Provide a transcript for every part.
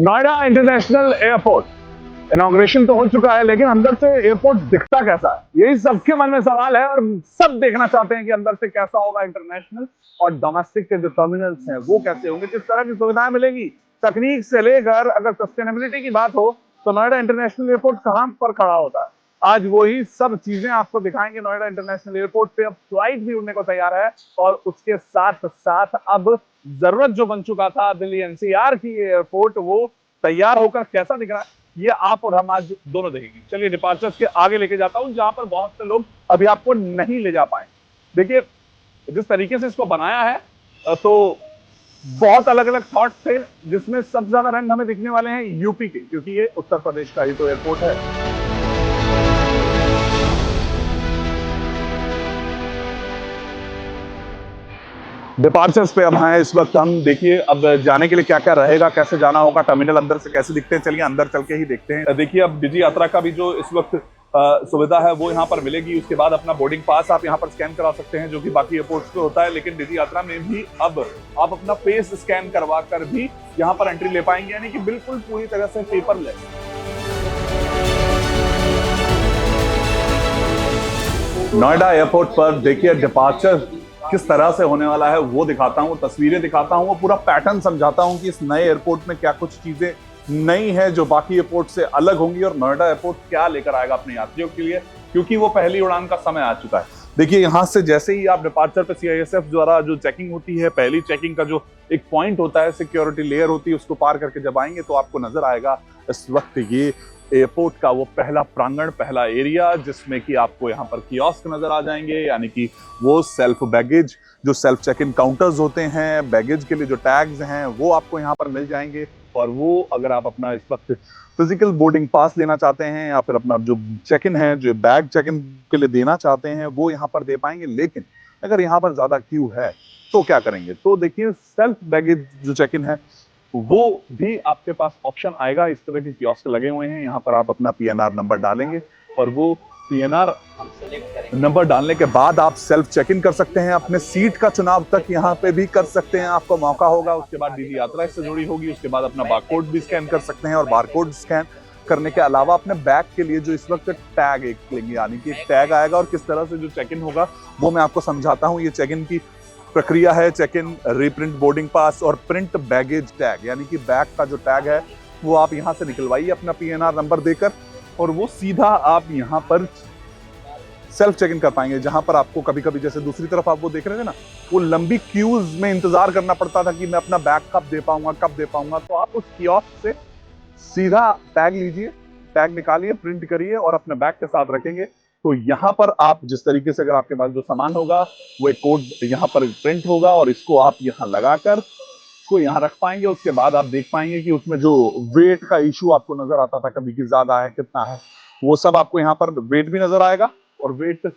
Noida international airport inauguration तो हो चुका है, लेकिन अंदर से एयरपोर्ट दिखता कैसा है, यही सबके मन में सवाल है। और सब देखना चाहते हैं कि अंदर से कैसा होगा इंटरनेशनल और डोमेस्टिक के जो टर्मिनल्स हैं वो कैसे होंगे, किस तरह की सुविधाएं मिलेगी, तकनीक से लेकर अगर सस्टेनेबिलिटी की बात हो तो नोएडा इंटरनेशनल एयरपोर्ट कहां पर खड़ा होता है। आज वही सब चीजें आपको दिखाएंगे। नोएडा इंटरनेशनल एयरपोर्ट पे अब फ्लाइट भी उड़ने को तैयार है और उसके साथ साथ अब जरूरत जो बन चुका था दिल्ली एनसीआर की एयरपोर्ट, वो तैयार होकर कैसा दिख रहा है ये आप और हम आज दोनों देखेंगे। चलिए डिपार्चर्स के आगे लेके जाता हूं जहां पर बहुत से लोग अभी आपको नहीं ले जा पाए। देखिए जिस तरीके से इसको बनाया है तो बहुत अलग अलग थॉट थे, जिसमें सबसे ज्यादा रंग हमें दिखने वाले हैं यूपी के, क्योंकि ये उत्तर प्रदेश का ही तो एयरपोर्ट है। डिपार्चर्स पे अब हैं इस वक्त हम। देखिए अब जाने के लिए क्या क्या रहेगा, कैसे जाना होगा, टर्मिनल अंदर से कैसे दिखते हैं, चलिए अंदर चल के ही देखते हैं। देखिए अब डिजी यात्रा का भी जो इस वक्त सुविधा है वो यहाँ पर मिलेगी। उसके बाद अपना बोर्डिंग पास आप यहाँ पर स्कैन करा सकते हैं, जो कि बाकी एयरपोर्ट्स पे होता है, लेकिन डिजी यात्रा में भी अब आप अपना फेस स्कैन करवा कर भी यहाँ पर एंट्री ले पाएंगे, यानी कि बिल्कुल पूरी तरह से पेपरलेस। नोएडा एयरपोर्ट पर देखिए डिपार्चर किस तरह से होने वाला है वो दिखाता हूँ, तस्वीरें दिखाता हूँ, वो पूरा पैटर्न समझाता हूँ कि इस नए एयरपोर्ट में क्या कुछ चीजें नई है जो बाकी एयरपोर्ट से अलग होंगी, और नोएडा एयरपोर्ट क्या लेकर आएगा अपने यात्रियों के लिए, क्योंकि वो पहली उड़ान का समय आ चुका है। देखिए यहाँ से जैसे ही आप डिपार्चर पे सीआईएसएफ द्वारा जो चेकिंग होती है, पहली चेकिंग का जो एक पॉइंट होता है, सिक्योरिटी लेयर होती है, उसको पार करके जब आएंगे तो आपको नजर आएगा इस वक्त ये एयरपोर्ट का वो पहला प्रांगण, पहला एरिया, जिसमें कि आपको यहाँ पर कियोस्क नजर आ जाएंगे, यानी कि वो सेल्फ बैगेज, जो सेल्फ चेक इन काउंटर्स होते हैं, बैगेज के लिए जो टैग्स हैं वो आपको यहाँ पर मिल जाएंगे। और वो अगर आप अपना इस वक्त फिजिकल बोर्डिंग पास लेना चाहते हैं या फिर अपना जो चेक इन है, जो बैग चेक इन के लिए देना चाहते हैं, वो यहाँ पर दे पाएंगे। लेकिन अगर यहाँ पर ज्यादा क्यू है तो क्या करेंगे, तो देखिए सेल्फ बैगेज जो चेक इन है वो भी आपके पास ऑप्शन आएगा। इस तरह के कियोस्क लगे हुए हैं, यहाँ पर आप अपना पीएनआर नंबर डालेंगे और वो पीएनआर नंबर डालने के बाद आप सेल्फ चेक इन कर सकते हैं, अपने सीट का चुनाव तक यहाँ पे भी कर सकते हैं, आपको मौका होगा। उसके बाद डीजी यात्रा इससे जुड़ी होगी, उसके बाद अपना बारकोड भी स्कैन कर सकते हैं, और बारकोड स्कैन करने के अलावा अपने बैग के लिए जो इस वक्त टैग एक लेंगे, यानी कि एक टैग आएगा, और किस तरह से जो चेक इन होगा वो मैं आपको समझाता हूँ। ये चेक इन की प्रक्रिया है, check in, reprint boarding pass और प्रिंट बैगेज टैग, यानी कि बैग का जो टैग है वो आप यहाँ से निकलवाइए अपना पीएनआर नंबर देकर, और वो सीधा आप यहाँ पर सेल्फ चेक इन कर पाएंगे। जहां पर आपको कभी कभी जैसे दूसरी तरफ आप वो देख रहे थे ना, वो लंबी क्यूज में इंतजार करना पड़ता था कि मैं अपना बैग कब दे पाऊंगा, तो आप उस कियोस्क से सीधा टैग लीजिए, टैग निकालिए, प्रिंट करिए और अपने बैग के साथ रखेंगे। तो यहाँ पर आप जिस तरीके से, अगर आपके पास जो सामान होगा वो एक कोड यहाँ पर प्रिंट होगा और इसको आप यहाँ लगाकर को यहाँ रख पाएंगे। उसके बाद आप देख पाएंगे कि उसमें जो वेट का इशू आपको नजर आता था कभी कि ज्यादा है कितना है, वो सब आपको यहाँ पर वेट भी नजर आएगा। और वेट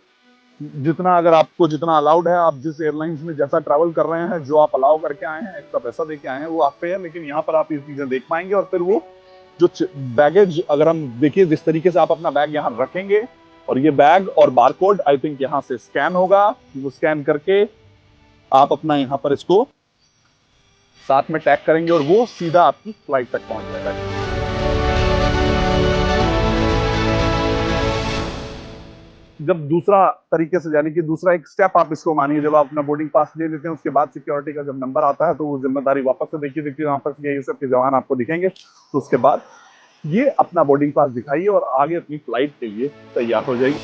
जितना, अगर आपको जितना अलाउड है, आप जिस एयरलाइंस में जैसा ट्रैवल कर रहे हैं, जो आप अलाउ करके आए हैं, एक्स्ट्रा पैसा देके आए हैं, वो आप पे है, लेकिन यहाँ पर आप ये चीजें देख पाएंगे। और फिर वो जो बैगेज, अगर हम देखिए जिस तरीके से आप अपना बैग यहाँ रखेंगे, और ये बैग और बारकोड आई थिंक यहाँ से स्कैन होगा, वो स्कैन करके आप अपना यहाँ पर इसको साथ में टैग करेंगे और वो सीधा आपकी फ्लाइट तक पहुंच जाएगा। जब दूसरा तरीके से, यानी कि दूसरा एक स्टेप आप इसको मानिए, जब आप अपना बोर्डिंग पास ले लेते हैं, उसके बाद सिक्योरिटी का जब नंबर आता है तो वो जिम्मेदारी वापस से देखिए वहां पर ये सब के जवान आपको दिखेंगे। तो उसके बाद ये अपना बोर्डिंग पास दिखाइए और आगे अपनी फ्लाइट के लिए तैयार हो जाइए।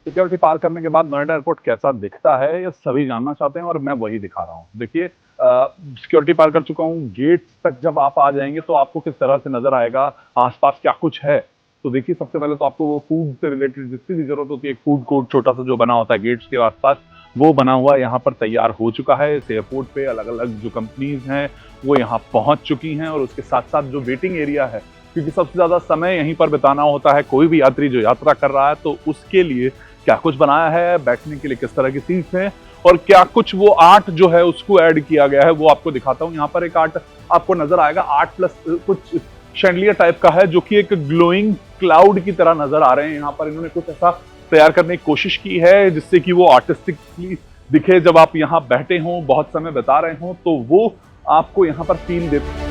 सिक्योरिटी पार करने के बाद नोएडा एयरपोर्ट कैसा दिखता है ये सभी जानना चाहते हैं और मैं वही दिखा रहा हूँ। देखिए सिक्योरिटी पार कर चुका हूँ, गेट तक जब आप आ जाएंगे तो आपको किस तरह से नजर आएगा, आसपास क्या कुछ है। तो देखिए सबसे पहले तो आपको वो फूड से रिलेटेड जितनी भी जरूरत होती है, एक फूड कोर्ट छोटा सा जो बना होता है गेट्स के आसपास, वो बना हुआ यहाँ पर तैयार हो चुका है। इस एयरपोर्ट पे अलग अलग जो कंपनीज हैं वो यहाँ पहुंच चुकी हैं, और उसके साथ साथ जो वेटिंग एरिया है, क्योंकि सबसे ज्यादा समय यहीं पर बिताना होता है कोई भी यात्री जो यात्रा कर रहा है, तो उसके लिए क्या कुछ बनाया है, बैठने के लिए किस तरह की सीट्स हैं, और क्या कुछ वो आर्ट जो है उसको ऐड किया गया है वो आपको दिखाता हूँ। यहाँ पर एक आर्ट आपको नजर आएगा, आर्ट प्लस कुछ शैंडलियर टाइप का है, जो कि एक ग्लोइंग क्लाउड की तरह नजर आ रहे हैं। यहाँ पर इन्होंने कुछ ऐसा तैयार करने की कोशिश की है जिससे कि वो आर्टिस्टिकली दिखे, जब आप यहाँ बैठे हों, बहुत समय बिता रहे हों, तो वो आपको यहाँ पर फील देते।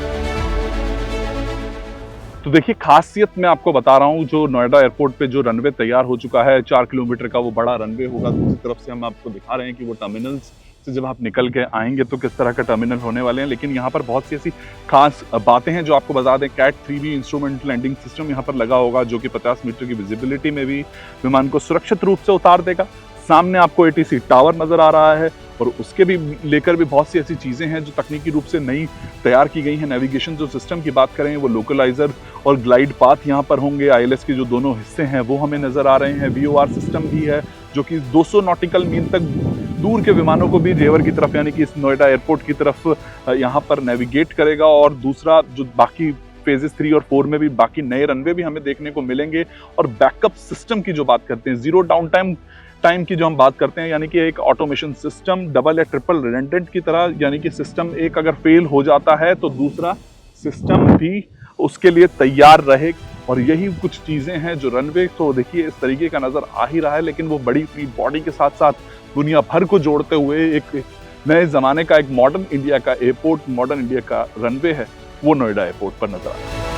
तो देखिए, खासियत मैं आपको बता रहा हूँ, जो नोएडा एयरपोर्ट पे जो रनवे तैयार हो चुका है, 4 किलोमीटर का वो बड़ा रनवे होगा। दूसरी तरफ से हम आपको दिखा रहे हैं कि वो टर्मिनल्स से जब आप निकल के आएंगे तो किस तरह का टर्मिनल होने वाले हैं। लेकिन यहाँ पर बहुत सी ऐसी खास बातें हैं जो आपको बता दें। Cat 3B instrument landing system यहाँ पर लगा होगा, जो कि 50 मीटर की विजिबिलिटी में भी विमान को सुरक्षित रूप से उतार देगा। सामने आपको ATC टावर नजर आ रहा है, और उसके भी लेकर भी बहुत सी ऐसी चीजें हैं जो तकनीकी रूप से नई तैयार की गई हैं। नेविगेशन जो सिस्टम की बात करें, वो लोकलाइजर और ग्लाइड पाथ यहाँ पर होंगे। ILS के जो दोनों हिस्से हैं वो हमें नजर आ रहे हैं। VOR सिस्टम भी है, जो कि 200 नॉटिकल मील तक दूर के विमानों को भी जेवर की तरफ, यानी कि इस नोएडा एयरपोर्ट की तरफ यहाँ पर नेविगेट करेगा। और दूसरा, जो बाकी फेजेस 3 और 4 में भी बाकी नए रनवे भी हमें देखने को मिलेंगे। और बैकअप सिस्टम की जो बात करते हैं, जीरो डाउन टाइम की जो हम बात करते हैं, यानी कि एक ऑटोमेशन सिस्टम डबल या ट्रिपल रिडंडेंट की तरह, यानी कि सिस्टम एक अगर फेल हो जाता है तो दूसरा सिस्टम भी उसके लिए तैयार रहे। और यही कुछ चीजें हैं जो रनवे तो देखिए इस तरीके का नजर आ ही रहा है, लेकिन वो बड़ी अपनी बॉडी के साथ साथ दुनिया भर को जोड़ते हुए एक नए जमाने का, एक मॉडर्न इंडिया का एयरपोर्ट, मॉडर्न इंडिया का रनवे है, वो नोएडा एयरपोर्ट पर नजर आ रहा है।